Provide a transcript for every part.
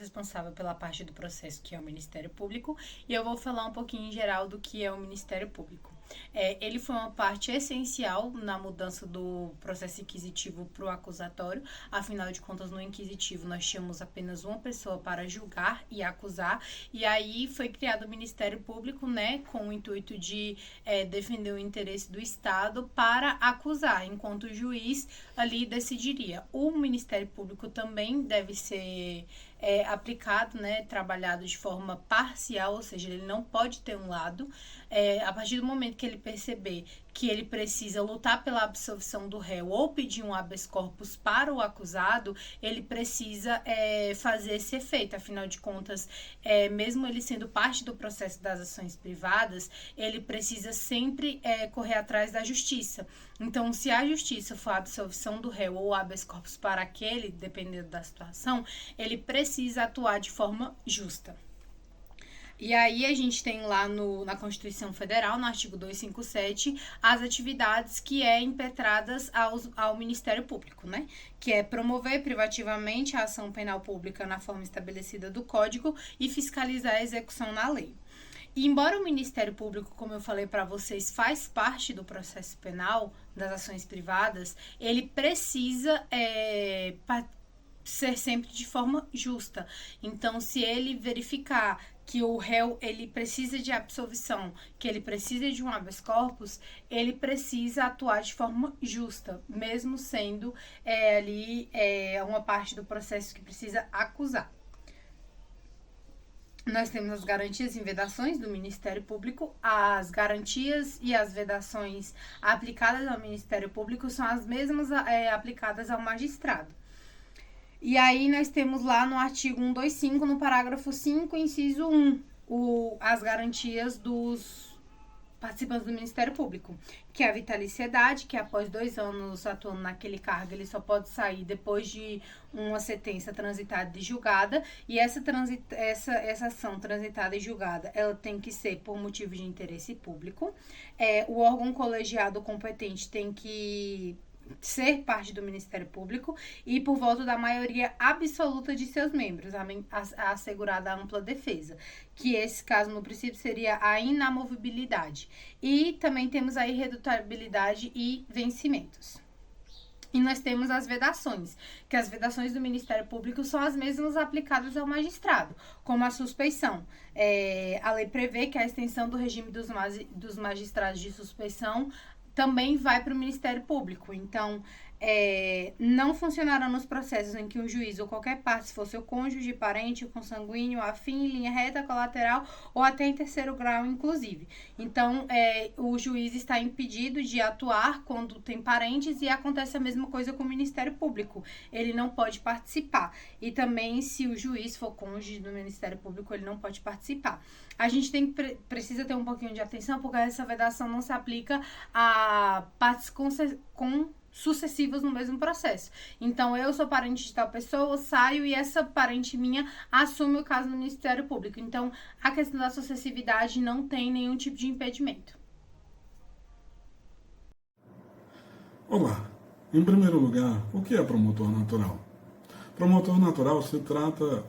responsável pela parte do processo, que é o Ministério Público, e eu vou falar um pouquinho em geral do que é o Ministério Público. Ele foi uma parte essencial na mudança do processo inquisitivo para o acusatório. Afinal de contas, no inquisitivo nós tínhamos apenas uma pessoa para julgar e acusar, e aí foi criado o Ministério Público, né, com o intuito de defender o interesse do Estado para acusar, enquanto o juiz ali decidiria. O Ministério Público também deve ser aplicado, né, trabalhado de forma parcial, ou seja, ele não pode ter um lado. A partir do momento que ele perceber que ele precisa lutar pela absolvição do réu ou pedir um habeas corpus para o acusado, ele precisa fazer esse efeito. Afinal de contas, mesmo ele sendo parte do processo das ações privadas, ele precisa sempre correr atrás da justiça. Então, se a justiça for a absolvição do réu ou habeas corpus para aquele, dependendo da situação, ele precisa atuar de forma justa. E aí a gente tem lá na Constituição Federal, no artigo 257, as atividades que impetradas ao Ministério Público, né? Que é promover privativamente a ação penal pública na forma estabelecida do Código e fiscalizar a execução na lei. E embora o Ministério Público, como eu falei para vocês, faz parte do processo penal das ações privadas, ele precisa ser sempre de forma justa. Então, se ele verificar que o réu ele precisa de absolvição, que ele precisa de um habeas corpus, ele precisa atuar de forma justa, mesmo sendo uma parte do processo que precisa acusar. Nós temos as garantias e vedações do Ministério Público. As garantias e as vedações aplicadas ao Ministério Público são as mesmas aplicadas ao magistrado. E aí nós temos lá no artigo 125, no parágrafo 5, inciso 1, as garantias dos participantes do Ministério Público, que é a vitaliciedade, que após 2 anos atuando naquele cargo, ele só pode sair depois de uma sentença transitada e julgada, e essa ação transitada e julgada, ela tem que ser por motivo de interesse público. O órgão colegiado competente tem que ser parte do Ministério Público e por voto da maioria absoluta de seus membros, assegurada a ampla defesa, que esse caso no princípio seria a inamovibilidade. E também temos a irredutabilidade e vencimentos. E nós temos as vedações, que as vedações do Ministério Público são as mesmas aplicadas ao magistrado, como a suspeição. A lei prevê que a extensão do regime dos magistrados de suspeição também vai para o Ministério Público. Então, não funcionará nos processos em que o juiz ou qualquer parte, se for seu cônjuge, parente, consanguíneo, afim, linha reta, colateral ou até em terceiro grau, inclusive. Então, o juiz está impedido de atuar quando tem parentes e acontece a mesma coisa com o Ministério Público. Ele não pode participar. E também, se o juiz for cônjuge do Ministério Público, ele não pode participar. A gente precisa ter um pouquinho de atenção, porque essa vedação não se aplica a partes sucessivas no mesmo processo. Então, eu sou parente de tal pessoa, saio e essa parente minha assume o caso no Ministério Público. Então, a questão da sucessividade não tem nenhum tipo de impedimento. Olá! Em primeiro lugar, o que é promotor natural? Promotor natural se trata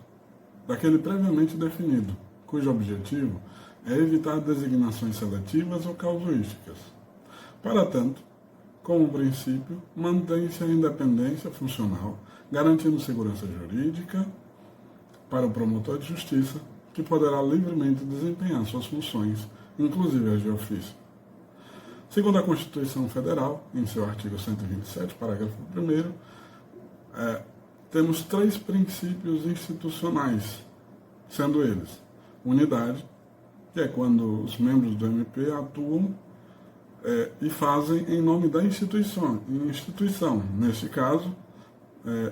daquele previamente definido, cujo objetivo é evitar designações seletivas ou casuísticas. Para tanto, como princípio, mantém-se a independência funcional, garantindo segurança jurídica para o promotor de justiça, que poderá livremente desempenhar suas funções, inclusive as de ofício. Segundo a Constituição Federal, em seu artigo 127, parágrafo 1º, temos 3 princípios institucionais, sendo eles: unidade, que é quando os membros do MP atuam e fazem em nome da instituição. Neste caso,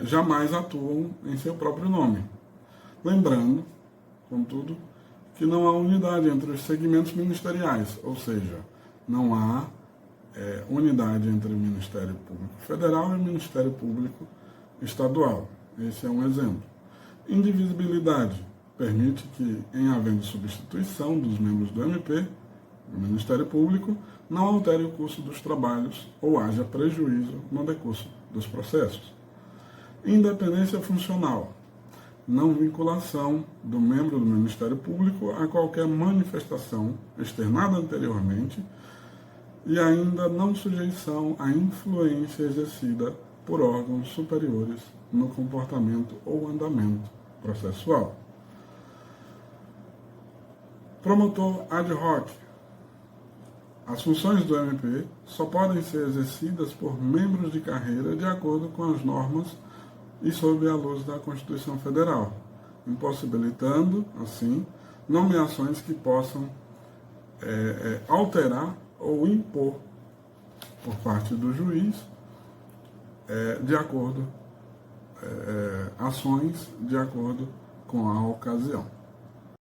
jamais atuam em seu próprio nome. Lembrando, contudo, que não há unidade entre os segmentos ministeriais, ou seja, não há unidade entre o Ministério Público Federal e o Ministério Público Estadual. Esse é um exemplo. Indivisibilidade permite que, em havendo substituição dos membros do MP, o Ministério Público, não altere o curso dos trabalhos ou haja prejuízo no decurso dos processos. Independência funcional. não vinculação do membro do Ministério Público a qualquer manifestação externada anteriormente e ainda não sujeição à influência exercida por órgãos superiores no comportamento ou andamento processual. Promotor ad hoc. As funções do MP só podem ser exercidas por membros de carreira de acordo com as normas e sob a luz da Constituição Federal, impossibilitando, assim, nomeações que possam alterar ou impor por parte do juiz de acordo ações de acordo com a ocasião.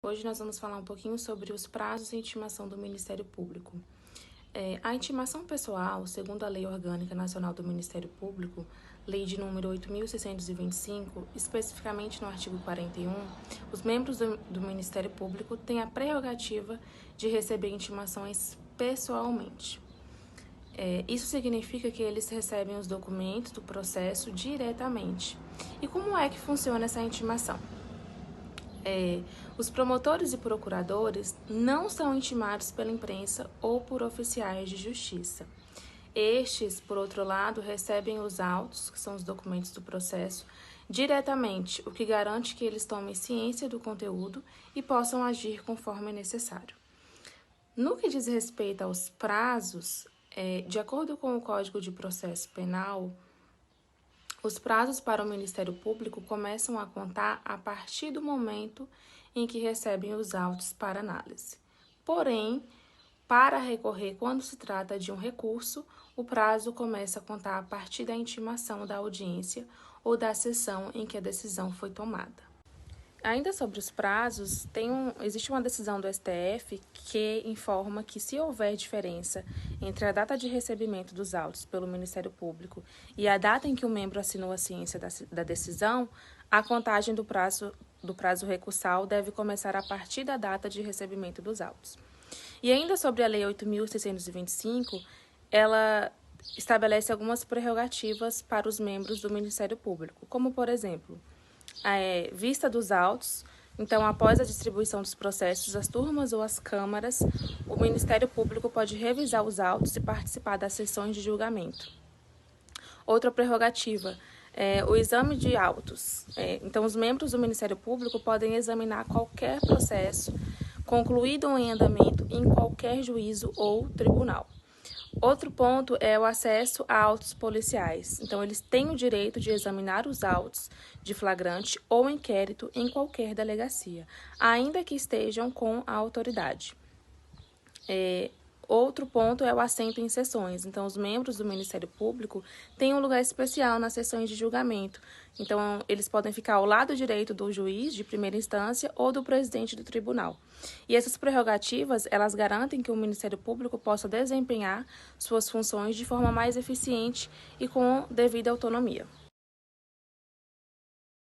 Hoje nós vamos falar um pouquinho sobre os prazos de intimação do Ministério Público. A intimação pessoal, segundo a Lei Orgânica Nacional do Ministério Público, Lei de número 8.625, especificamente no artigo 41, os membros do Ministério Público têm a prerrogativa de receber intimações pessoalmente. Isso significa que eles recebem os documentos do processo diretamente. E como é que funciona essa intimação? Os promotores e procuradores não são intimados pela imprensa ou por oficiais de justiça. Estes, por outro lado, recebem os autos, que são os documentos do processo, diretamente, o que garante que eles tomem ciência do conteúdo e possam agir conforme necessário. No que diz respeito aos prazos, de acordo com o Código de Processo Penal, os prazos para o Ministério Público começam a contar a partir do momento em que recebem os autos para análise. Porém, para recorrer quando se trata de um recurso, o prazo começa a contar a partir da intimação da audiência ou da sessão em que a decisão foi tomada. Ainda sobre os prazos, existe uma decisão do STF que informa que, se houver diferença entre a data de recebimento dos autos pelo Ministério Público e a data em que o membro assinou a ciência da decisão, a contagem do prazo recursal deve começar a partir da data de recebimento dos autos. E ainda sobre a Lei 8.625, ela estabelece algumas prerrogativas para os membros do Ministério Público, como, por exemplo, vista dos autos. Então, após a distribuição dos processos, as turmas ou as câmaras, o Ministério Público pode revisar os autos e participar das sessões de julgamento. Outra prerrogativa o exame de autos. Então, os membros do Ministério Público podem examinar qualquer processo concluído ou em andamento em qualquer juízo ou tribunal. Outro ponto é o acesso a autos policiais. Então, eles têm o direito de examinar os autos de flagrante ou inquérito em qualquer delegacia, ainda que estejam com a autoridade. Outro ponto é o assento em sessões. Então, os membros do Ministério Público têm um lugar especial nas sessões de julgamento. Então, eles podem ficar ao lado direito do juiz de primeira instância ou do presidente do tribunal. E essas prerrogativas, elas garantem que o Ministério Público possa desempenhar suas funções de forma mais eficiente e com devida autonomia.